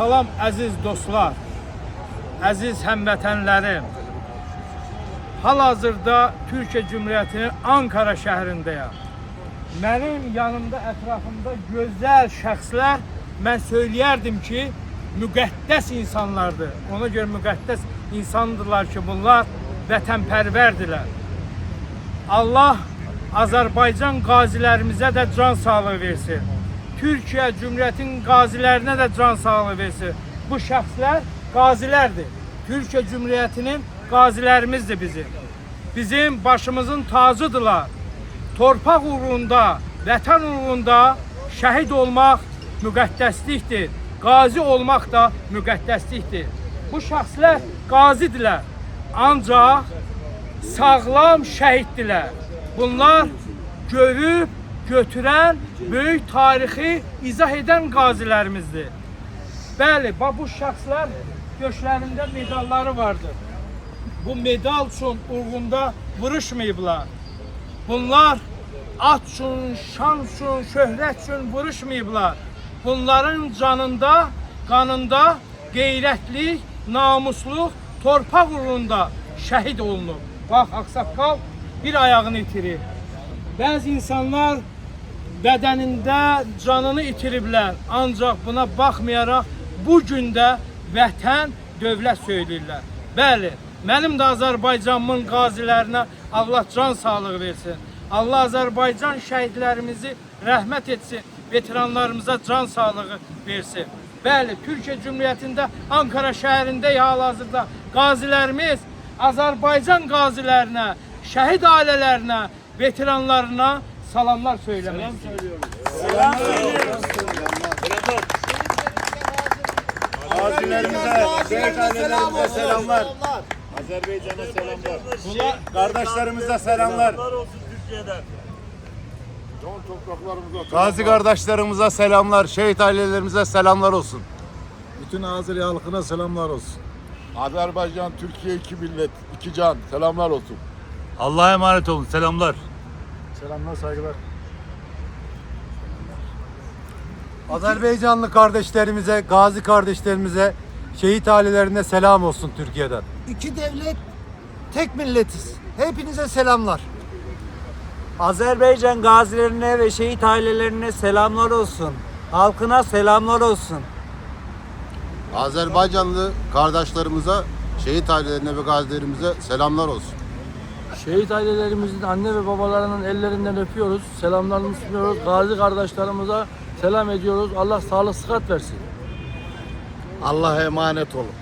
Salam əziz dostlar, əziz həmvətənlərim. Hal-hazırda Türkiyə Cümhuriyyətinin Ankara şəhərindəyəm. Mənim yanımda, ətrafımda gözəl şəxslər, mən söyləyərdim ki, müqəddəs insanlardır. Ona görə müqəddəs insandırlar ki, bunlar vətənpərvərdirlər. Allah Azərbaycan qazilərimizə də can sağlığı versin. Türkiyə Cümhuriyyətinin qazilərinə də can sağlığı versin. Bu şəxslər qazilərdir. Türkiyə Cümhuriyyətinin qazilərimizdir bizim. Bizim başımızın tacıdırlar. Torpaq uğrunda, vətən uğrunda şəhid olmaq müqəddəslikdir. Qazi olmaq da müqəddəslikdir. Bu şəxslər qazidirlər. Ancaq sağlam şəhiddirlər. Bunlar görüb, götürən, böyük tarixi izah edən qazilərimizdir. Bəli, bu şəxslər göçlərində medalları vardır. Bu medal üçün uğrunda vuruşmayıblar. Bunlar at üçün, şan üçün, şöhrət üçün vuruşmayıblar. Bunların canında, qanında qeyrətli, namuslu, torpaq uğrunda şəhid olunub. Bax, ağsaqqal bir ayağını itirir. Bəzi insanlar bədənində canını itiriblər. Ancaq buna baxmayaraq bu gündə vətən, dövlət söyləyirlər. Bəli, mənim də Azərbaycanımın qazilərinə Allah can sağlığı versin. Allah Azərbaycan şəhidlərimizi rəhmət etsin. Veteranlarımıza can sağlığı versin. Bəli, Türkiyə Cümhuriyyətində Ankara şəhərində hal-hazırda qazilərimiz Azərbaycan qazilərinə, şəhid ailələrinə, veteranlarına salamlar söyləmək. Selam söylüyoruz. Gazilerimize, şehit ailelerimize selamlar. Azerbaycan'a selamlar. Kardeşlerimize selamlar. Gazi kardeşlerimize selamlar, şehit ailelerimize selamlar olsun. Bütün Azeri halkına selamlar olsun. Azerbaycan, Türkiye iki millet, iki can. Selamlar olsun. Allah'a emanet olun. Selamlar. Selamlar, saygılar. Azerbaycanlı kardeşlerimize, gazi kardeşlerimize, şehit ailelerine selam olsun Türkiye'den. İki devlet, tek milletiz. Hepinize selamlar. Azerbaycan gazilerine ve şehit ailelerine selamlar olsun. Halkına selamlar olsun. Azerbaycanlı kardeşlerimize, şehit ailelerine ve gazilerimize selamlar olsun. Şehit ailelerimizin anne ve babalarının ellerinden öpüyoruz. Selamlarını sunuyoruz. Gazi kardeşlerimize selam ediyoruz. Allah sağlık sıhhat versin. Allah'a emanet olun.